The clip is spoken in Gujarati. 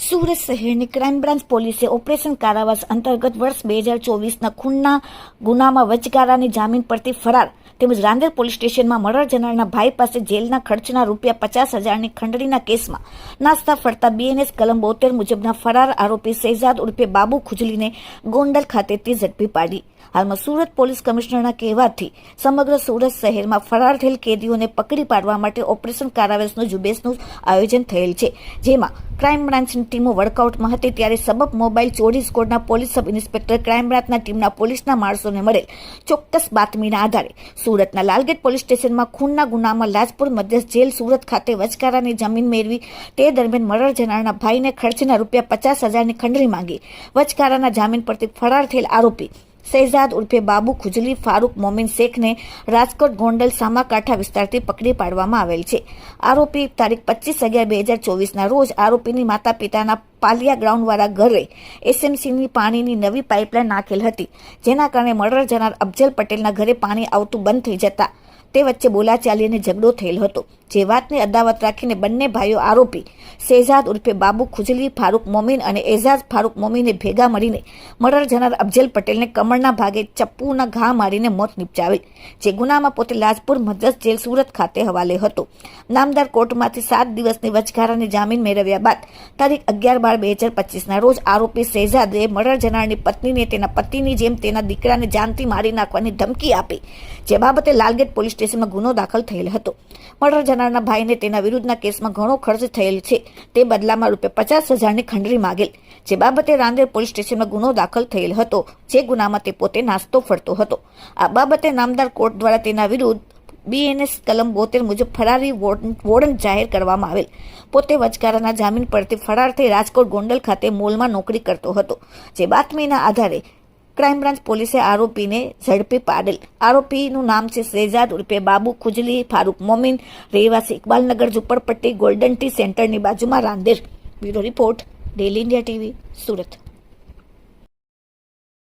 સુરત શહેરની ક્રાઇમ બ્રાન્ચ પોલીસે ઓપરેશન કારાવાસ અંતર્ગત વર્ષ 2024ના ખૂનના ગુનામાં વચગાળાની જામીન પરથી ફરાર તેમજ રાંદેર પોલીસ સ્ટેશનમાં મર્ડર જનારના ભાઈ પાસે જેલના ખર્ચના ₹50,000ની ખંડણીના કેસમાં નાસ્તા ફરતા BNS કલમ 72 મુજબના ફરાર આરોપી શહેજાદ ઉર્ફે બાબુ ખુજલીને ગોંડલ ખાતેથી ઝડપી પાડી. હાલમાં સુરત પોલીસ કમિશનરના કહેવાથી સમગ્ર સુરત શહેરમાં ફરાર થયેલ કેદીઓને પકડી પાડવા માટે ઓપરેશન કારાવાસનું ઝુંબેશનું આયોજન થયેલ છે, જેમાં ક્રાઇમ બ્રાન્ચની ટીમો વર્કઆઉટમાં હતી. ત્યારે સબબ મોબાઈલ ચોરી સ્કોડના પોલીસ સબ ઇન્સ્પેક્ટર ક્રાઇમ બ્રાન્ચના ટીમના પોલીસના માણસોને મળેલ ચોક્કસ બાતમીના આધારે સુરતના લાલગેટ પોલીસ સ્ટેશનમાં ખૂનના ગુનામાં લાજપુર મધ્યસ્થ જેલ સુરત ખાતે વચગાળાની જામીન મેળવી તે દરમિયાન મર્ડર જનારના ભાઈને ખર્ચના ₹50,000ની ખંડણી માંગી વચગાળાના જામીન પરથી ફરાર થયેલ આરોપી શહેજાદ ઉર્ફે બાબુ ખુજલી ફારૂક મોમીન શેખને રાજકોટ ગોંડલ સામાકાંઠા વિસ્તારથી પકડી પાડવામાં આવેલ છે. આરોપી તારીખ 25/11/2024ના રોજ આરોપીની માતા પિતાના પાલિયા ગ્રાઉન્ડવાળા ઘરે SMCની પાણીની નવી પાઇપલાઇન નાખેલ હતી, જેના કારણે મર્ડર જનાર અફજલ પટેલના ઘરે પાણી આવતું બંધ થઈ જતા તે વચ્ચે બોલાચાલી અને ઝઘડો થયેલ હતો. જે વાતને અદાવત રાખીને બંને ભાઈઓ આરોપી શહેજાદ ઉર્ફે બાબુ ખુજલી ફારૂક મોમીન અને એઝાઝ ફારૂક મોમીને ભેગા મળીને મર્ડર જનાર અફજલ પટેલને કમરના ભાગે ચપ્પુના ઘા મારીને મોત નિપજાવેલ. જે ગુનામાં પોતે લાજપુર મધ્યસ્થ જેલ સુરત ખાતે હવાલે હતો. નામદાર કોર્ટમાંથી 7 દિવસની વચગાળાની જામીન મેળવ્યા બાદ તારીખ 11/12/2025ના રોજ આરોપી શહેજાદે મર્ડર જનારની પત્નીને તેના પતિની જેમ તેના દીકરાને જાનથી મારી નાખવાની ધમકી આપી, જે બાબતે લાલગેટ પોલીસ સ્ટેશનમાં ગુનો દાખલ થયેલ હતો. મર્ડર જનારના ભાઈને તેના વિરુદ્ધના કેસમાં ઘણો ખર્ચ થયેલ છે, તે બદલામાં ₹50,000ની ખંડણી માંગેલ, જે બાબતે રાંદેર પોલીસ સ્ટેશનમાં ગુનો દાખલ થયેલ હતો. જે ગુનામાં તે પોતે નાસ્તો ફરતો હતો. આ બાબતે નામદાર કોર્ટ દ્વારા તેના વિરુદ્ધ BNS કલમ 72 મુજબ ફરારી વોરંટ જાહેર કરવામાં આવેલ. પોતે વચગાળાના જામીન પરથી ફરાર થઈ રાજકોટ ગોંડલ ખાતે મોલમાં નોકરી કરતો હતો. જે બાતમીના આધારે ક્રાઇમ બ્રાન્ચ પોલીસે આરોપીને ઝડપી પાડેલ. આરોપીનું નામ છે શહેજાદ ઉર્ફે બાબુ ખુજલી ફારૂક મોમીન, રહેવાસી ઇકબાલનગર ઝુંપડપટ્ટી ગોલ્ડન ટી સેન્ટરની બાજુમાં Rander. Bureau report, daily India TV, Surat.